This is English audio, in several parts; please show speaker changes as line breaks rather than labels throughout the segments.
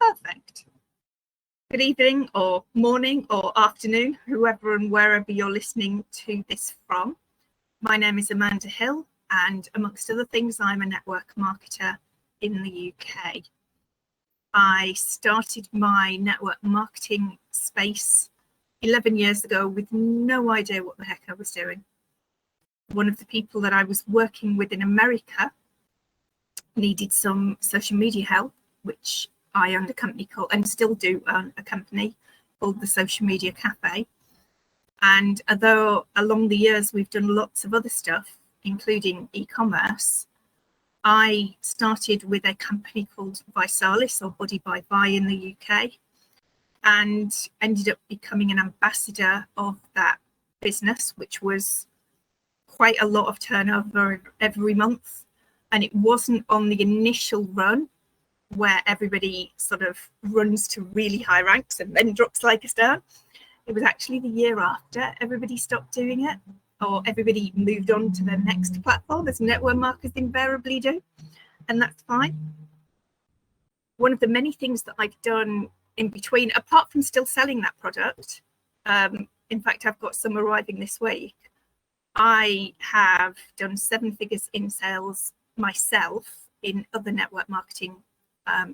Perfect. Good evening or morning or afternoon, whoever and wherever you're listening to this from. My name is Amanda Hill, and amongst other things, I'm a network marketer in the UK. I started my network marketing space 11 years ago with no idea what the heck I was doing. One of the people that I was working with in America needed some social media help, which I owned a company called, and still do own a company called the Social Media Cafe. And although along the years we've done lots of other stuff, including e-commerce, I started with a company called Visalis, or Body by Vi in the UK, and ended up becoming an ambassador of that business, which was quite a lot of turnover every month. And it wasn't on the initial run where everybody sort of runs to really high ranks and then drops like a stone. It was actually the year after everybody stopped doing it, or everybody moved on to the next platform, as network marketers invariably do, and that's fine. One of the many things that I've done in between, apart from still selling that product, in fact, I've got some arriving this week, I have done 7 figures in sales myself in other network marketing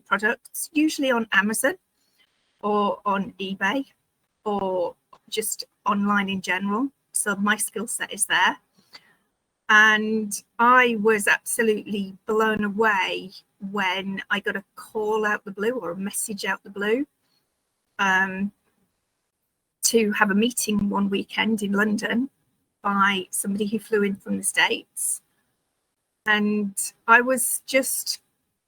products, usually on Amazon or on eBay or just online in general. So my skill set is there. And I was absolutely blown away when I got a call out the blue, or a message out the blue, to have a meeting one weekend in London by somebody who flew in from the States. And I was just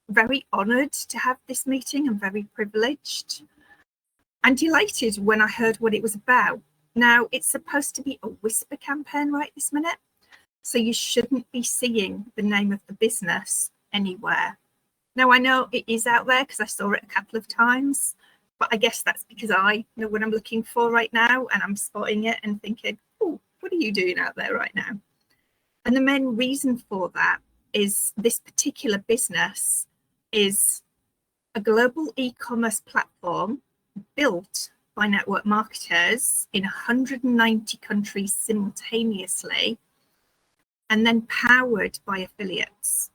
very honoured to have this meeting and very privileged and delighted when I heard what it was about. Now, it's supposed to be a whisper campaign right this minute, so you shouldn't be seeing the name of the business anywhere. Now, I know it is out there because I saw it a couple of times, but I guess that's because I know what I'm looking for right now, and I'm spotting it and thinking, oh, what are you doing out there right now? And the main reason for that is this particular business is a global e-commerce platform built by network marketers in 190 countries simultaneously, and then powered by affiliates.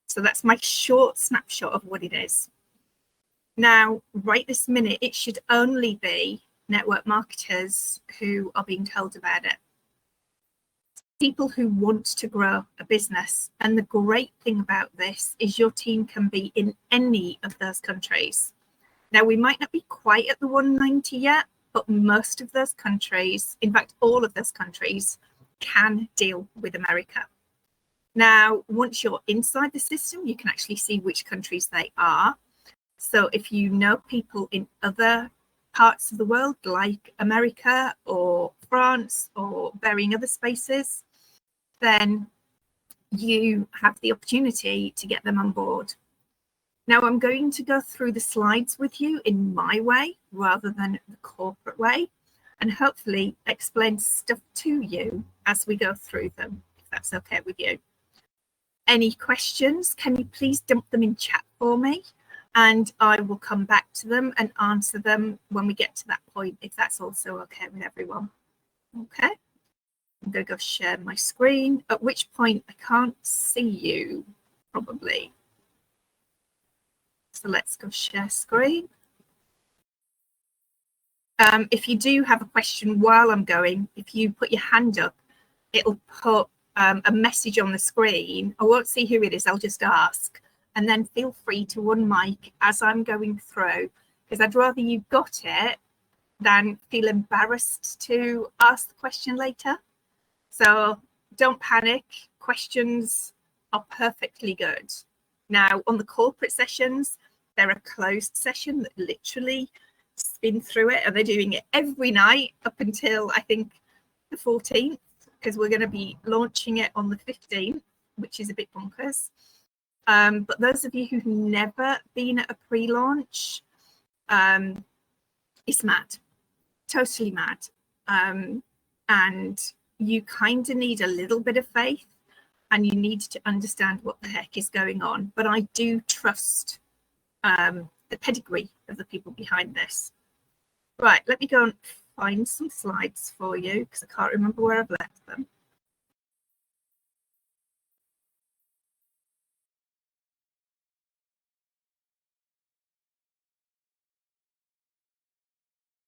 So that's my short snapshot of what it is. Now, right this minute, it should only be network marketers who are being told about it. People who want to grow a business. And the great thing about this is your team can be in any of those countries. Now, we might not be quite at the 190 yet, but most of those countries, in fact, all of those countries, can deal with America. Now, once you're inside the system, you can actually see which countries they are. So if you know people in other parts of the world, like America or France or varying other spaces, then you have the opportunity to get them on board. Now, I'm going to go through the slides with you in my way rather than the corporate way, and hopefully explain stuff to you as we go through them, if that's okay with you. Any questions, can you please dump them in chat for me, and I will come back to them and answer them when we get to that point, if that's also okay with everyone. Okay. I'm going to go share my screen, at which point I can't see you, probably. So let's go share screen. If you do have a question while I'm going, if you put your hand up, it'll put a message on the screen. I won't see who it is, I'll just ask. And then feel free to unmic as I'm going through, because I'd rather you got it than feel embarrassed to ask the question later. So don't panic, questions are perfectly good. Now, on the corporate sessions, they're a closed session that literally spin through it, and they're doing it every night up until, I think, the 14th, because we're going to be launching it on the 15th, which is a bit bonkers. But those of you who've never been at a pre-launch, it's mad, totally mad. And you kind of need a little bit of faith, and you need to understand what the heck is going on. But I do trust the pedigree of the people behind this. Right, let me go and find some slides for you because I can't remember where I've left them.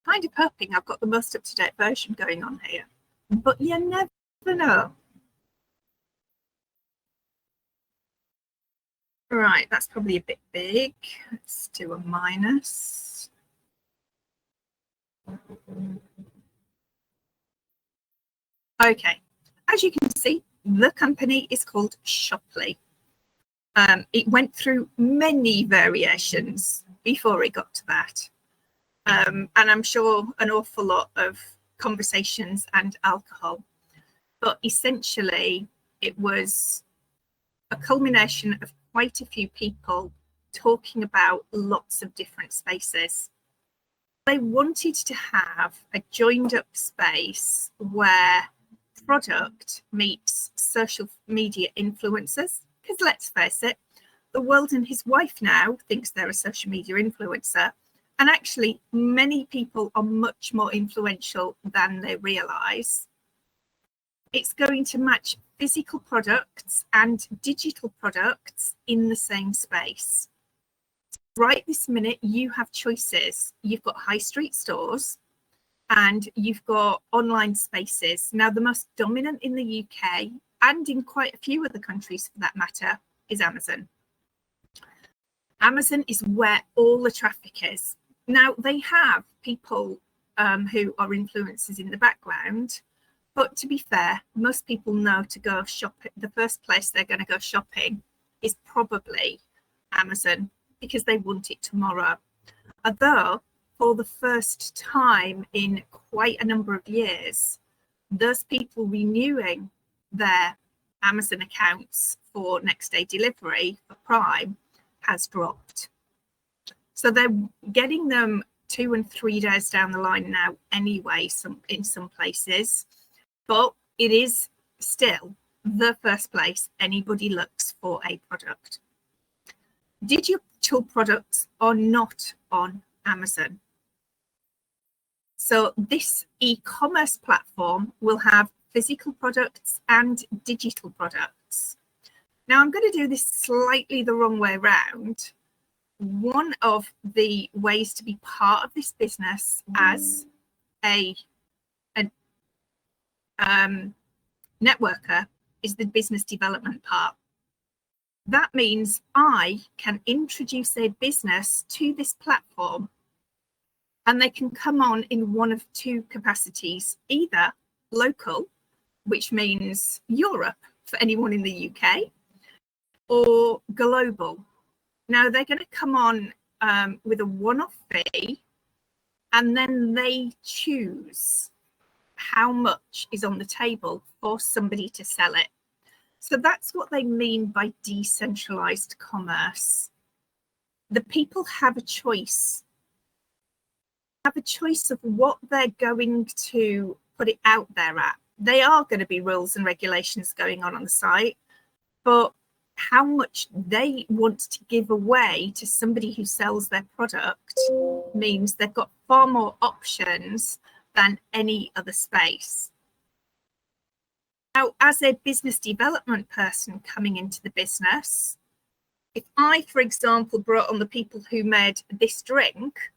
Kind of hoping I've got the most up-to-date version going on here, but you never know. Right, that's probably a bit big. Let's do a minus. Okay, as you can see, the company is called Shopley. It went through many variations before it got to that. And I'm sure an awful lot of conversations and alcohol. But essentially, it was a culmination of quite a few people talking about lots of different spaces. They wanted to have a joined up space where product meets social media influencers. Because let's face it, the world and his wife now thinks they're a social media influencer. And actually, many people are much more influential than they realise. It's going to match physical products and digital products in the same space. Right this minute, you have choices. You've got high street stores and you've got online spaces. Now, the most dominant in the UK and in quite a few other countries for that matter is Amazon. Amazon is where all the traffic is. Now, they have people who are influencers in the background, but to be fair, most people know to go shopping. The first place they're going to go shopping is probably Amazon because they want it tomorrow. Although, for the first time in quite a number of years, those people renewing their Amazon accounts for next day delivery for Prime has dropped. So they're getting them 2 and 3 days down the line now anyway, in some places, but it is still the first place anybody looks for a product. Digital products are not on Amazon. So this e-commerce platform will have physical products and digital products. Now I'm going to do this slightly the wrong way around. One of the ways to be part of this business as a networker is the business development part. That means I can introduce a business to this platform and they can come on in one of two capacities, either local, which means Europe for anyone in the UK, or global. Now they're going to come on with a one-off fee and then they choose how much is on the table for somebody to sell it. So that's what they mean by decentralized commerce. The people have a choice. Have a choice of what they're going to put it out there at. They are going to be rules and regulations going on the site, but how much they want to give away to somebody who sells their product means they've got far more options than any other space. Now, as a business development person coming into the business, if I, for example, brought on the people who made this drink,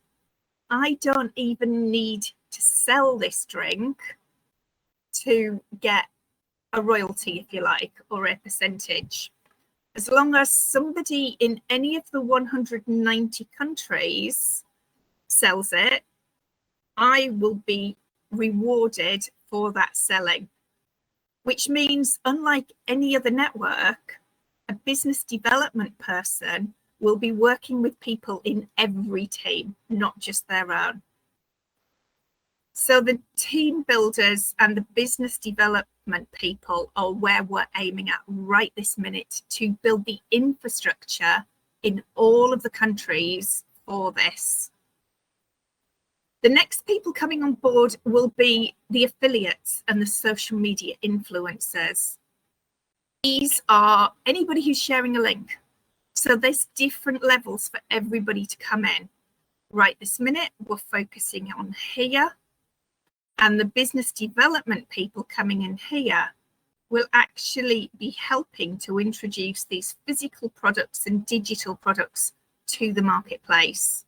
I don't even need to sell this drink to get a royalty, if you like, or a percentage. As long as somebody in any of the 190 countries sells it, I will be rewarded for that selling, which means unlike any other network, a business development person will be working with people in every team, not just their own. So the team builders and the business development people are where we're aiming at right this minute to build the infrastructure in all of the countries for this. The next people coming on board will be the affiliates and the social media influencers. These are anybody who's sharing a link. So there's different levels for everybody to come in. Right this minute, we're focusing on here, and the business development people coming in here will actually be helping to introduce these physical products and digital products to the marketplace.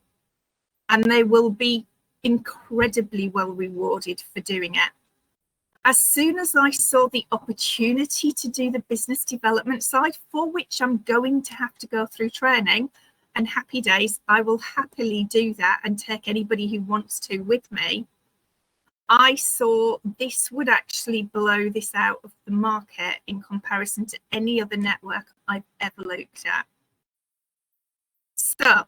And they will be incredibly well rewarded for doing it. As soon as I saw the opportunity to do the business development side, for which I'm going to have to go through training, and happy days, I will happily do that and take anybody who wants to with me. I saw this would actually blow this out of the market in comparison to any other network I've ever looked at. So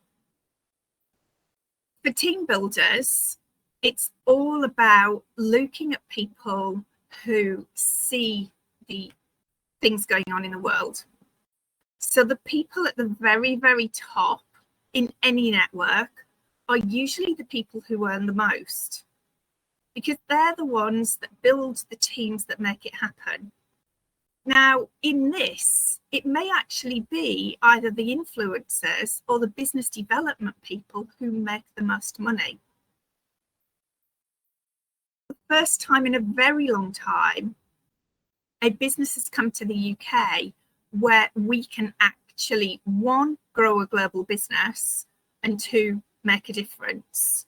for team builders, it's all about looking at people who see the things going on in the world. So the people at the very, very top in any network are usually the people who earn the most, because they're the ones that build the teams that make it happen. Now, in this, it may actually be either the influencers or the business development people who make the most money. The first time in a very long time, a business has come to the UK where we can actually, one, grow a global business, and two, make a difference,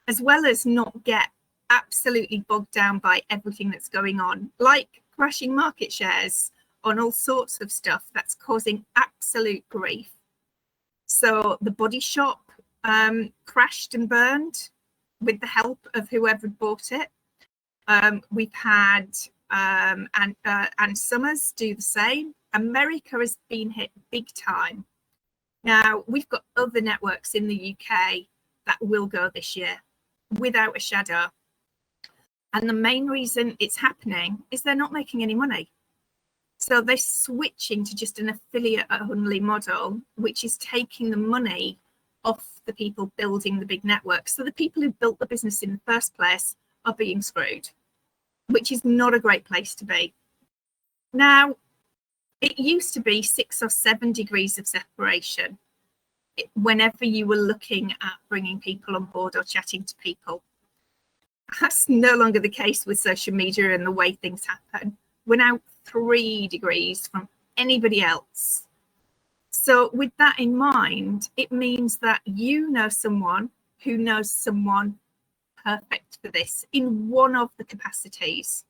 as well as not get absolutely bogged down by everything that's going on, like crashing market shares on all sorts of stuff that's causing absolute grief. So the Body Shop crashed and burned with the help of whoever bought it. We've had and Summers do the same. America has been hit big time. Now, we've got other networks in the UK that will go this year, without a shadow. And the main reason it's happening is they're not making any money. So they're switching to just an affiliate only model, which is taking the money off the people building the big networks. So the people who built the business in the first place are being screwed, which is not a great place to be. Now, it used to be 6 or 7 degrees of separation whenever you were looking at bringing people on board or chatting to people. That's no longer the case with social media and the way things happen. We're now 3 degrees from anybody else. So with that in mind, it means that you know someone who knows someone perfect for this in one of the capacities.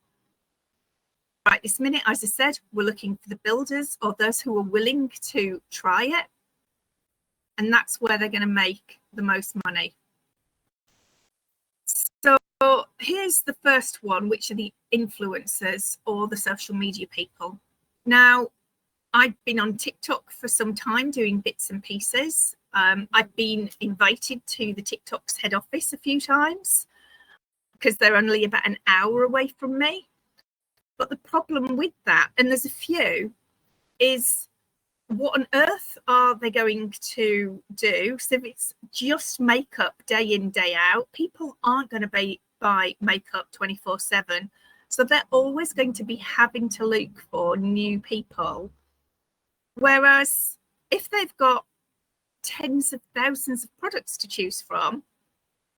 Right this minute, as I said, we're looking for the builders or those who are willing to try it. And that's where they're going to make the most money. So here's the first one, which are the influencers or the social media people. Now, I've been on TikTok for some time doing bits and pieces. I've been invited to the TikTok's head office a few times because they're only about an hour away from me. But the problem with that, and there's a few, is what on earth are they going to do? So if it's just makeup day in, day out, people aren't going to buy makeup 24/7. So they're always going to be having to look for new people. Whereas if they've got tens of thousands of products to choose from,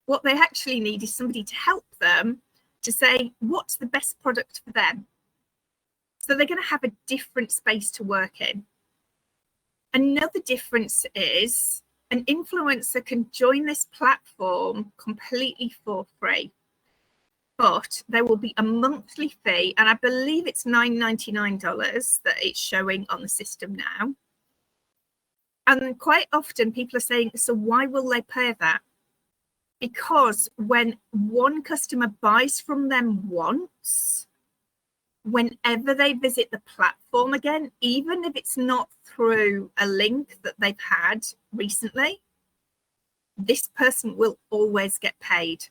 what they actually need is somebody to help them to say, what's the best product for them? So they're going to have a different space to work in. Another difference is an influencer can join this platform completely for free, but there will be a monthly fee, and I believe it's $9.99 that it's showing on the system now. And quite often people are saying, so why will they pay that? Because when one customer buys from them once, whenever they visit the platform again, even if it's not through a link that they've had recently, this person will always get paid.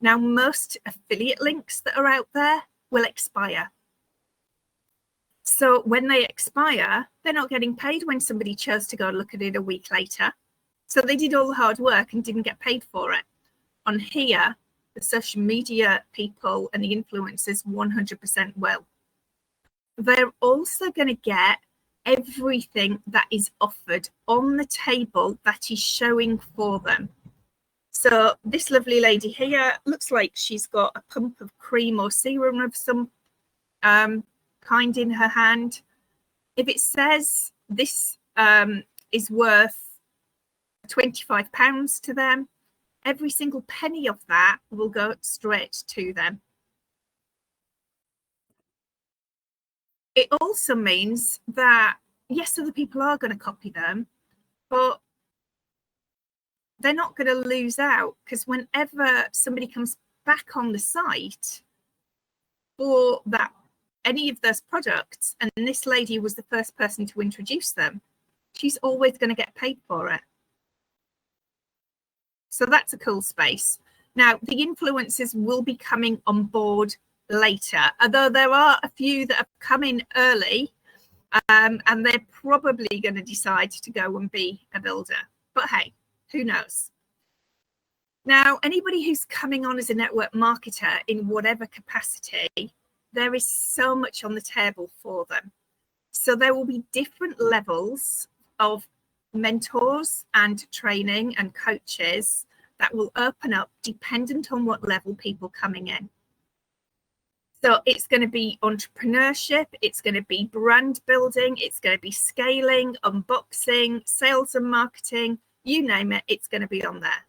Now, most affiliate links that are out there will expire. So when they expire, they're not getting paid when somebody chose to go and look at it a week later. So they did all the hard work and didn't get paid for it. On here, the social media people and the influencers 100% will. They're also going to get everything that is offered on the table that is showing for them. So this lovely lady here looks like she's got a pump of cream or serum of some kind in her hand. If it says this is worth £25 to them, every single penny of that will go straight to them. It also means that, yes, other people are going to copy them, but they're not going to lose out, because whenever somebody comes back on the site for that any of those products, and this lady was the first person to introduce them, she's always going to get paid for it. So that's a cool space. Now, the influencers will be coming on board later, although there are a few that have come in early, and they're probably going to decide to go and be a builder. But hey, who knows? Now, anybody who's coming on as a network marketer in whatever capacity, there is so much on the table for them. So there will be different levels of mentors and training and coaches that will open up dependent on what level people coming in. So it's going to be entrepreneurship, it's going to be brand building, it's going to be scaling, unboxing, sales and marketing, you name it, it's going to be on there.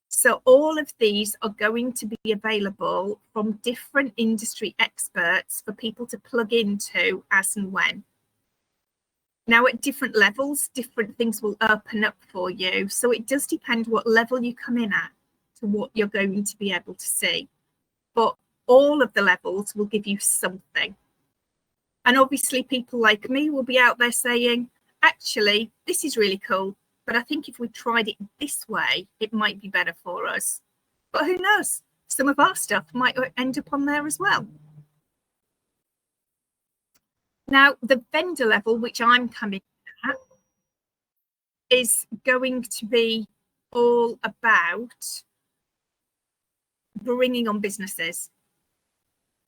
So all of these are going to be available from different industry experts for people to plug into as and when. Now, at different levels, different things will open up for you. So it does depend what level you come in at to what you're going to be able to see. But all of the levels will give you something. And obviously people like me will be out there saying, actually, this is really cool, but I think if we tried it this way, it might be better for us. But who knows? Some of our stuff might end up on there as well. Now, the vendor level, which I'm coming at, is going to be all about bringing on businesses.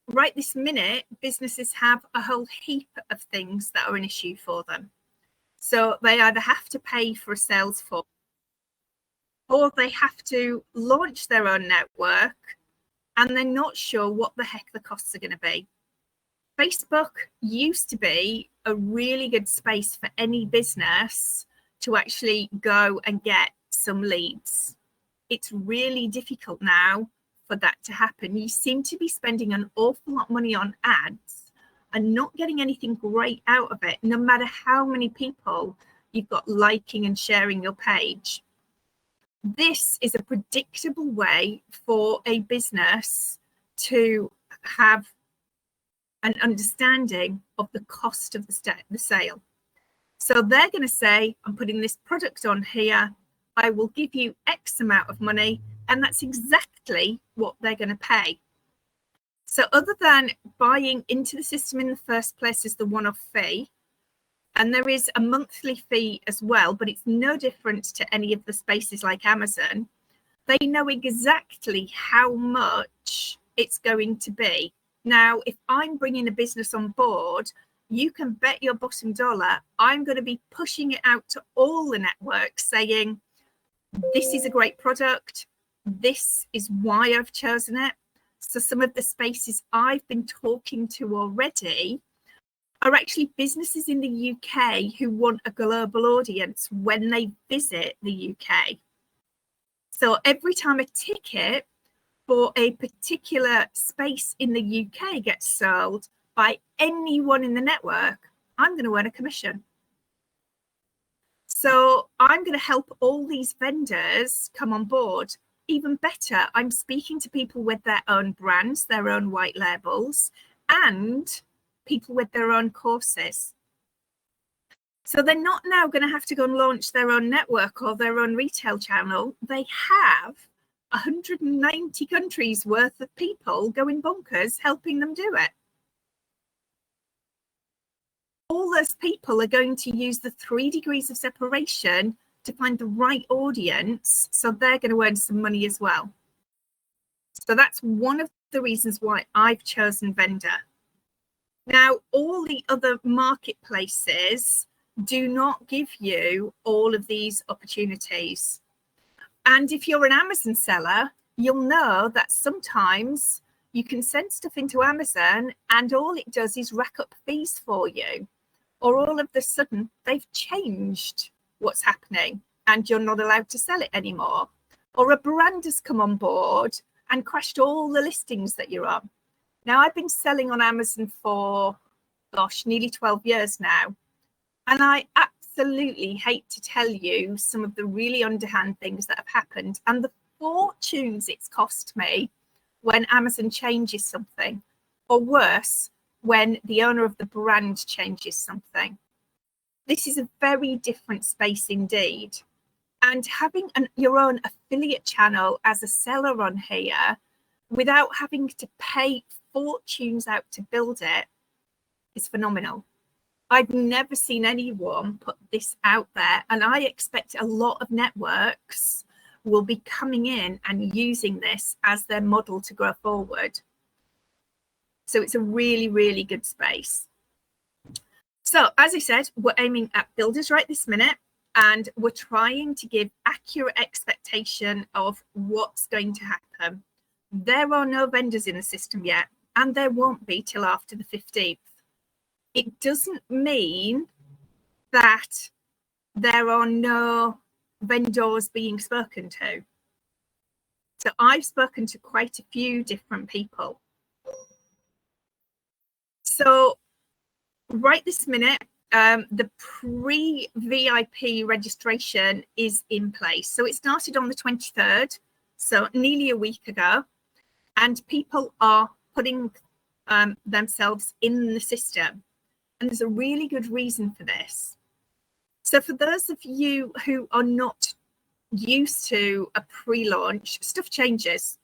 Right this minute, businesses have a whole heap of things that are an issue for them. So they either have to pay for a sales force, or they have to launch their own network and they're not sure what the heck the costs are going to be. Facebook used to be a really good space for any business to actually go and get some leads. It's really difficult now for that to happen. You seem to be spending an awful lot of money on ads and not getting anything great out of it, no matter how many people you've got liking and sharing your page. This is a predictable way for a business to have an understanding of the cost of the sale. So they're going to say, I'm putting this product on here, I will give you X amount of money, and that's exactly what they're going to pay. So other than buying into the system in the first place is the one-off fee, and there is a monthly fee as well, but it's no different to any of the spaces like Amazon. They know exactly how much it's going to be. Now, if I'm bringing a business on board, you can bet your bottom dollar I'm going to be pushing it out to all the networks saying, this is a great product. This is why I've chosen it. So some of the spaces I've been talking to already are actually businesses in the UK who want a global audience when they visit the UK. So every time a ticket for a particular space in the UK gets sold by anyone in the network, I'm going to earn a commission. So I'm going to help all these vendors come on board. Even better, I'm speaking to people with their own brands, their own white labels, and people with their own courses. So they're not now going to have to go and launch their own network or their own retail channel. They have 190 countries worth of people going bonkers helping them do it. All those people are going to use the 3 degrees of separation to find the right audience, so they're going to earn some money as well. So that's one of the reasons why I've chosen vendor. Now, all the other marketplaces do not give you all of these opportunities. And if you're an Amazon seller, you'll know that sometimes you can send stuff into Amazon and all it does is rack up fees for you. Or all of a sudden, they've changed what's happening and you're not allowed to sell it anymore. Or a brand has come on board and crashed all the listings that you're on. Now, I've been selling on Amazon for, gosh, nearly 12 years now. And I absolutely hate to tell you some of the really underhand things that have happened and the fortunes it's cost me when Amazon changes something, or worse, when the owner of the brand changes something. This is a very different space indeed. And having your own affiliate channel as a seller on here without having to pay fortunes out to build it is phenomenal. I've never seen anyone put this out there, and I expect a lot of networks will be coming in and using this as their model to grow forward. So it's a really, really good space. So as I said, we're aiming at builders right this minute, and we're trying to give accurate expectation of what's going to happen. There are no vendors in the system yet, and there won't be till after the 15th. It doesn't mean that there are no vendors being spoken to. So I've spoken to quite a few different people. So right this minute, the pre-VIP registration is in place. So it started on the 23rd, so nearly a week ago, and people are putting themselves in the system. And there's a really good reason for this. So for those of you who are not used to a pre-launch, stuff changes,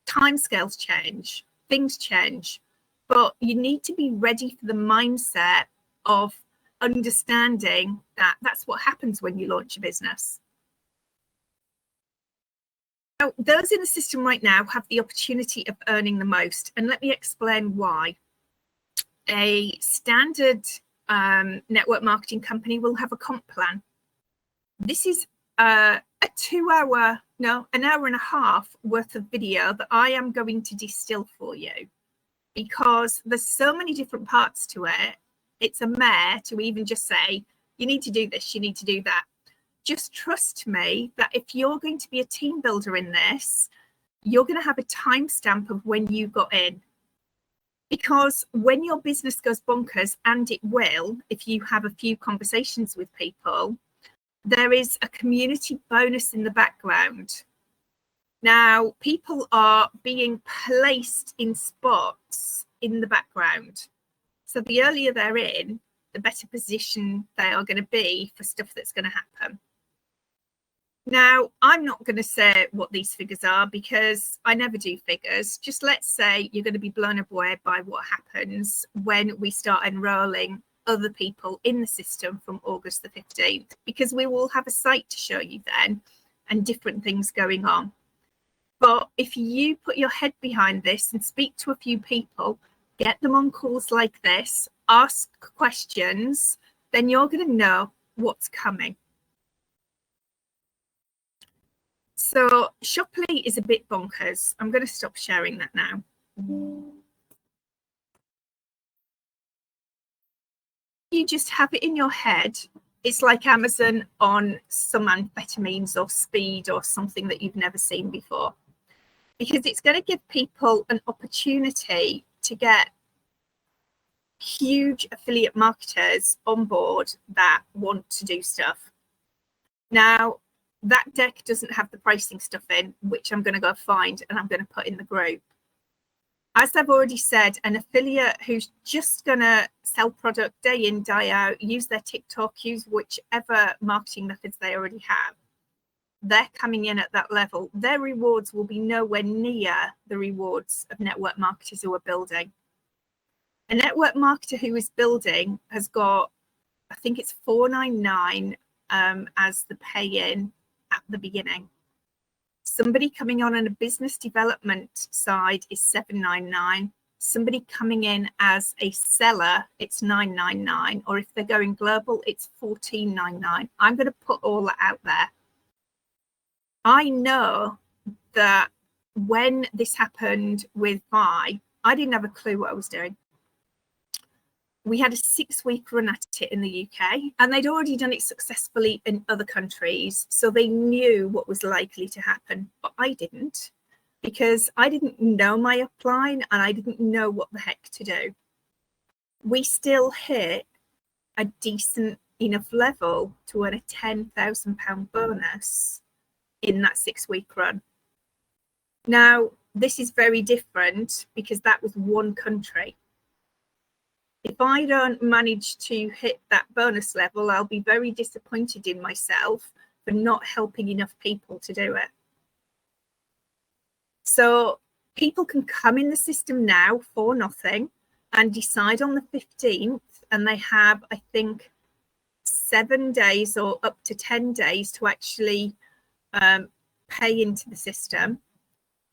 timescales change, things change, but you need to be ready for the mindset of understanding that that's what happens when you launch a business. Now, those in the system right now have the opportunity of earning the most, and let me explain why. A standard network marketing company will have a comp plan. This is an hour and a half worth of video that I am going to distill for you, because there's so many different parts to it. It's a mare to even just say, you need to do this, you need to do that. Just trust me that if you're going to be a team builder in this, you're going to have a timestamp of when you got in. Because when your business goes bonkers, and it will, if you have a few conversations with people, there is a community bonus in the background. Now, people are being placed in spots in the background. So the earlier they're in, the better position they are going to be for stuff that's going to happen. Now, I'm not going to say what these figures are because I never do figures. Just let's say you're going to be blown away by what happens when we start enrolling other people in the system from August the 15th, because we will have a site to show you then and different things going on. But if you put your head behind this and speak to a few people, get them on calls like this, ask questions, then you're going to know what's coming. So Shoply is a bit bonkers. I'm going to stop sharing that now. You just have it in your head. It's like Amazon on some amphetamines or speed or something that you've never seen before, because it's going to give people an opportunity to get huge affiliate marketers on board that want to do stuff. Now, that deck doesn't have the pricing stuff in, which I'm going to go find and I'm going to put in the group. As I've already said, an affiliate who's just going to sell product day in, day out, use their TikTok, use whichever marketing methods they already have, they're coming in at that level. Their rewards will be nowhere near the rewards of network marketers who are building. A network marketer who is building has got, I think it's $499 as the pay-in at the beginning. Somebody coming on a business development side is $799. somebody coming in as a seller, it's $9.99, or if they're going global, it's $14.99. I'm going to put all that out there. I know that when this happened with Vi, I didn't have a clue what I was doing. We had a 6-week run at it in the UK, and they'd already done it successfully in other countries, so they knew what was likely to happen, but I didn't, because I didn't know my upline and I didn't know what the heck to do. We still hit a decent enough level to earn a £10,000 bonus in that 6-week run. Now, this is very different because that was one country. If I don't manage to hit that bonus level, I'll be very disappointed in myself for not helping enough people to do it. So people can come in the system now for nothing and decide on the 15th, and they have, I think, 7 days or up to 10 days to actually pay into the system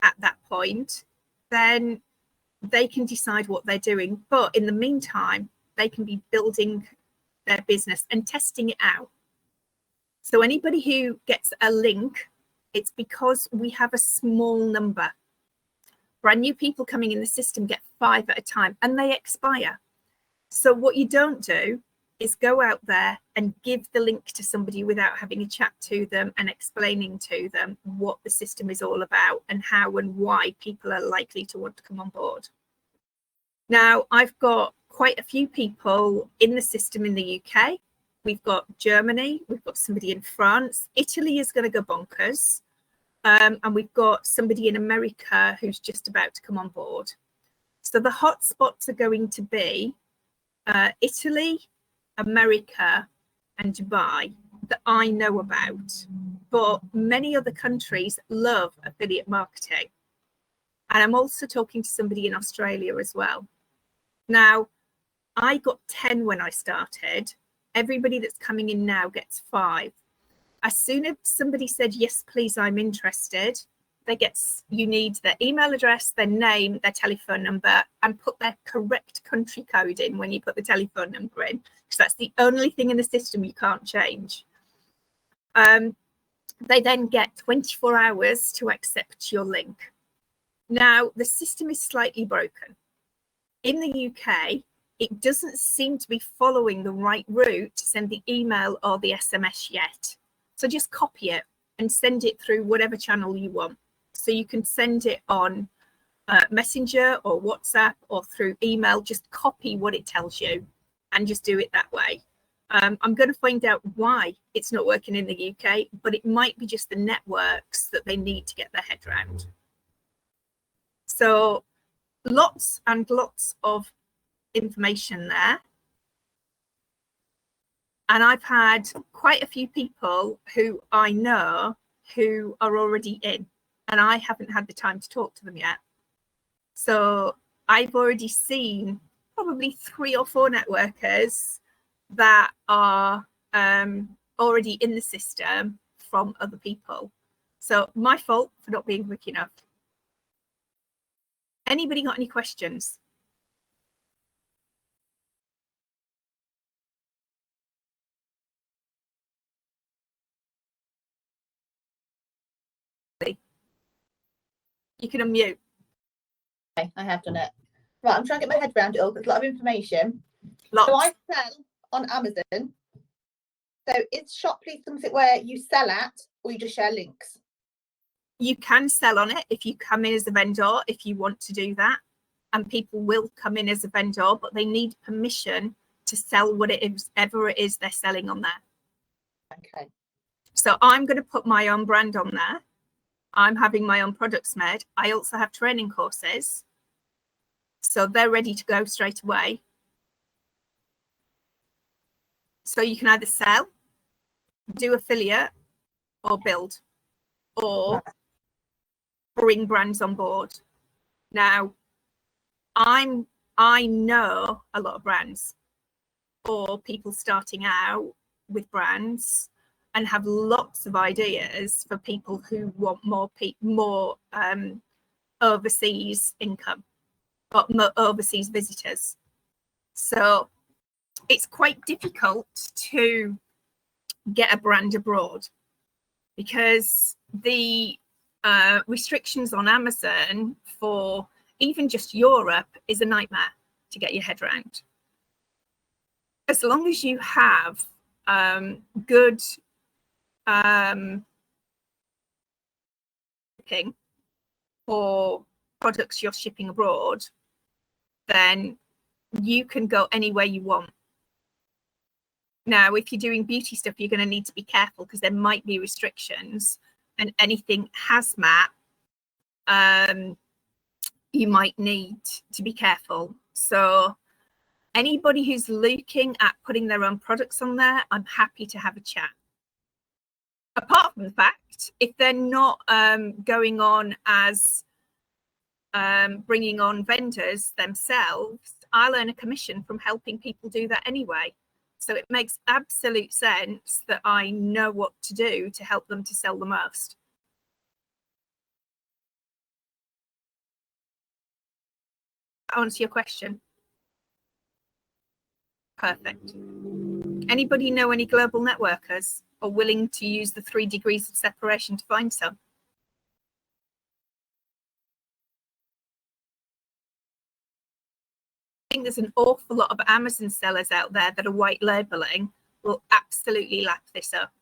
at that point. Then they can decide what they're doing, but in the meantime they can be building their business and testing it out. So anybody who gets a link, it's because we have a small number. Brand new people coming in the system get 5 at a time, and they expire. So what you don't do is go out there and give the link to somebody without having a chat to them and explaining to them what the system is all about and how and why people are likely to want to come on board. Now, I've got quite a few people in the system in the UK. We've got Germany, we've got somebody in France. Italy is going to go bonkers. And we've got somebody in America who's just about to come on board. So the hot spots are going to be Italy, America, and Dubai that I know about. But many other countries love affiliate marketing. And I'm also talking to somebody in Australia as well. Now, I got 10 when I started. Everybody that's coming in now gets 5. As soon as somebody said, yes, please, I'm interested, you need their email address, their name, their telephone number, and put their correct country code in when you put the telephone number in, because that's the only thing in the system you can't change. They then get 24 hours to accept your link. Now, the system is slightly broken. In the UK, it doesn't seem to be following the right route to send the email or the SMS yet. So just copy it and send it through whatever channel you want. So you can send it on Messenger or WhatsApp or through email. Just copy what it tells you and just do it that way. I'm going to find out why it's not working in the UK, but it might be just the networks that they need to get their head around. So lots and lots of information there. And I've had quite a few people who I know who are already in, and I haven't had the time to talk to them yet. So I've already seen probably 3 or 4 networkers that are already in the system from other people. So my fault for not being quick enough. Anybody got any questions? You can unmute.
Okay, I have done it. Right, I'm trying to get my head around it all. There's a lot of information.
Lots.
So I sell on Amazon. So is Shoply something where you sell at, or you just share links?
You can sell on it if you come in as a vendor, if you want to do that. And people will come in as a vendor, but they need permission to sell whatever it is they're selling on there.
Okay.
So I'm going to put my own brand on there. I'm having my own products made. I also have training courses. So they're ready to go straight away. So you can either sell, do affiliate, or build, or bring brands on board. Now, I know a lot of brands or people starting out with brands and have lots of ideas for people who want more overseas income. overseas visitors. So it's quite difficult to get a brand abroad because the restrictions on Amazon for even just Europe is a nightmare to get your head around. As long as you have good shipping for products you're shipping abroad, then you can go anywhere you want. Now, if you're doing beauty stuff, you're going to need to be careful because there might be restrictions, and anything hazmat, you might need to be careful. So anybody who's looking at putting their own products on there, I'm happy to have a chat. Apart from the fact, if they're not going on as bringing on vendors themselves, I'll earn a commission from helping people do that anyway. So it makes absolute sense that I know what to do to help them to sell the most. Answer your question. Perfect. Anybody know any global networkers or willing to use the 3 degrees of separation to find some? I think there's an awful lot of Amazon sellers out there that are white labeling will absolutely lap this up.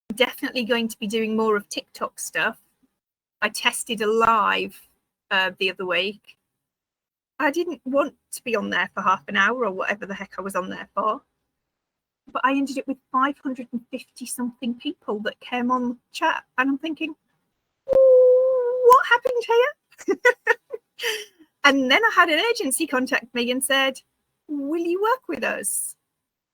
I'm definitely going to be doing more of TikTok stuff. I tested a live the other week. I didn't want to be on there for half an hour or whatever the heck I was on there for. But I ended up with 550 something people that came on chat. And I'm thinking, what happened here? And then I had an agency contact me and said, will you work with us?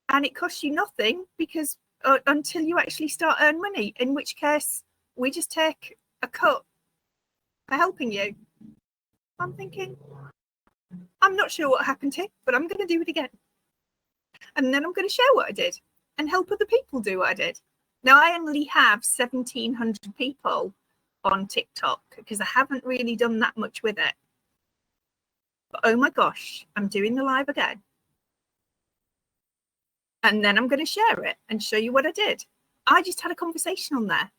And it costs you nothing because until you actually start earning money, in which case we just take a cut for helping you. I'm thinking, I'm not sure what happened here, but I'm going to do it again. And then I'm going to share what I did and help other people do what I did. Now, I only have 1,700 people on TikTok because I haven't really done that much with it. But oh my gosh, I'm doing the live again. And then I'm going to share it and show you what I did. I just had a conversation on there.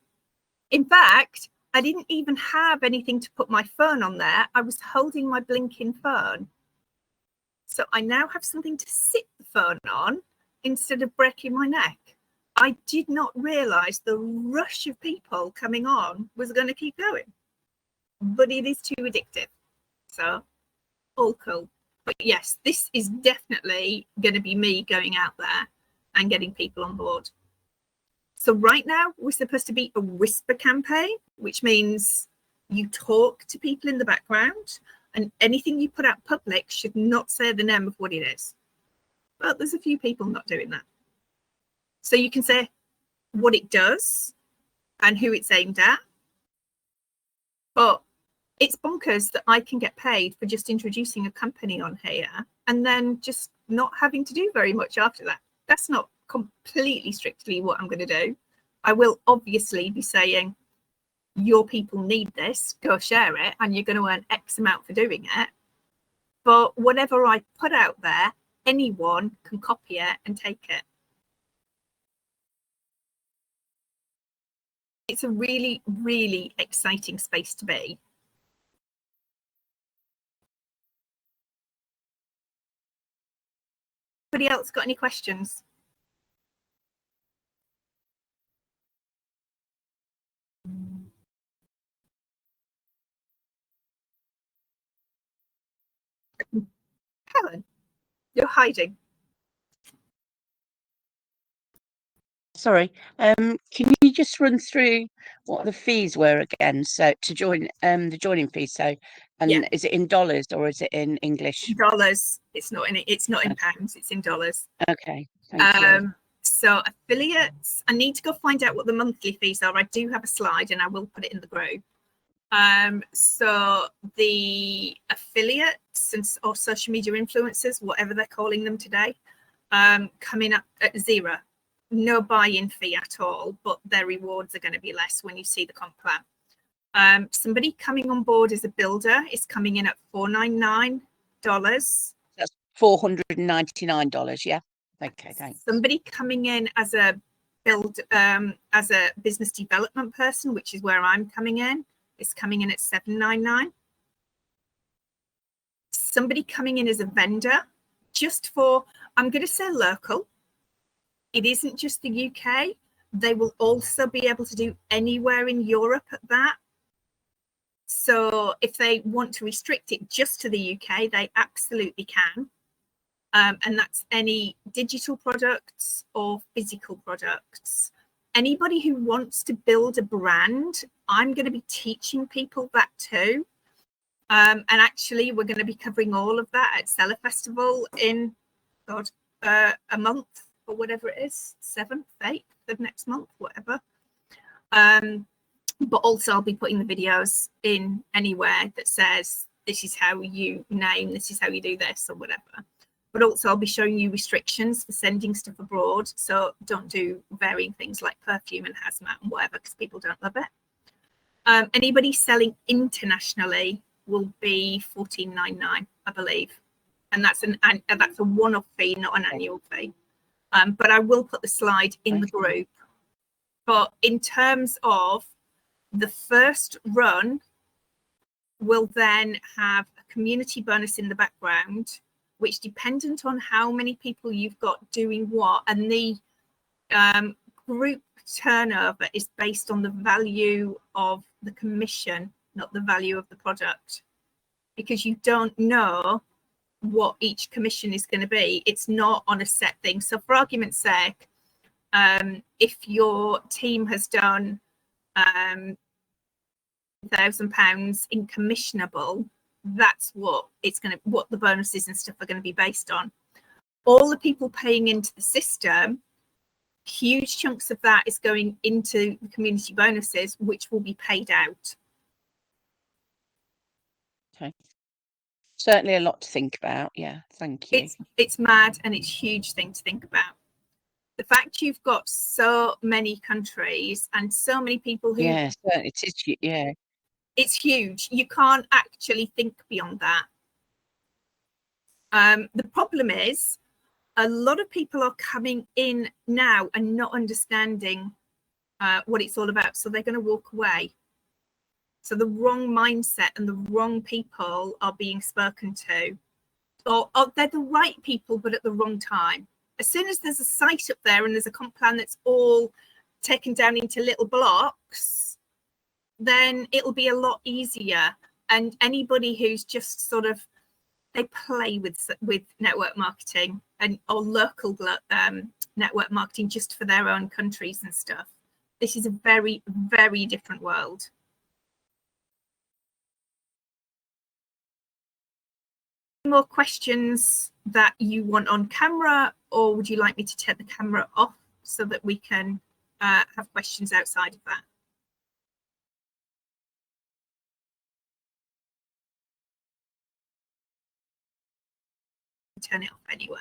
In fact, I didn't even have anything to put my phone on there. I was holding my blinking phone. So I now have something to sit the phone on instead of breaking my neck. I did not realize the rush of people coming on was going to keep going. But it is too addictive. So all cool. But yes, this is definitely going to be me going out there and getting people on board. So right now we're supposed to be a whisper campaign, which means you talk to people in the background and anything you put out public should not say the name of what it is. But there's a few people not doing that. So you can say what it does and who it's aimed at. But it's bonkers that I can get paid for just introducing a company on here and then just not having to do very much after that. That's not completely strictly what I'm going to do. I will obviously be saying, your people need this, go share it, and you're going to earn X amount for doing it. But whatever I put out there, anyone can copy it and take it. It's a really, really exciting space to be. Anybody else got any questions? Helen, you're hiding.
Sorry, can you just run through what the fees were again? So to join the joining fees. So, and yeah. Is it in dollars or is it in English?
Dollars. It's not in pounds. It's in dollars.
Okay, thank you.
So affiliates, I need to go find out what the monthly fees are. I do have a slide and I will put it in the group. So the affiliates or social media influencers, whatever they're calling them today, coming up at zero. No buy-in fee at all, but their rewards are going to be less when you see the comp plan. Somebody coming on board as a builder is coming in at $499.
That's $499. Yeah. Okay, thanks.
Somebody coming in as a as a business development person, which is where I'm coming in, is coming in at $799. Somebody coming in as a vendor, just for, I'm going to say local. It isn't just the UK. They will also be able to do anywhere in Europe at that. So if they want to restrict it just to the UK, they absolutely can. And that's any digital products or physical products. Anybody who wants to build a brand, I'm going to be teaching people that too. And actually, we're going to be covering all of that at Seller Festival in, a month or whatever it is, 7th, 8th of next month, whatever. But also I'll be putting the videos in anywhere that says, this is how you name, this is how you do this or whatever. But also I'll be showing you restrictions for sending stuff abroad. So don't do varying things like perfume and hazmat and whatever, because people don't love it. Anybody selling internationally will be $14.99, I believe. And that's a one-off fee, not an annual fee. But I will put the slide in the group. But in terms of the first run, will then have a community bonus in the background, which, dependent on how many people you've got doing what, and the group turnover is based on the value of the commission, not the value of the product, because you don't know what each commission is going to be. It's not on a set thing. So for argument's sake, if your team has done £1,000 in commissionable, that's what the bonuses and stuff are going to be based on. All the people paying into the system, huge chunks of that is going into the community bonuses, which will be paid out.
Okay. Certainly a lot to think about. Yeah, thank you.
It's mad, and it's a huge thing to think about. The fact you've got so many countries and so many people who...
Yeah, certainly it is. Yeah.
It's huge. You can't actually think beyond that. The problem is a lot of people are coming in now and not understanding what it's all about. So they're going to walk away. So the wrong mindset and the wrong people are being spoken to. Or they're the right people, but at the wrong time. As soon as there's a site up there and there's a comp plan that's all taken down into little blocks, then it'll be a lot easier. And anybody who's just sort of, they play with network marketing or local network marketing just for their own countries and stuff. This is a very, very different world. More questions that you want on camera, or would you like me to take the camera off so that we can have questions outside of that? Turn it off anyway.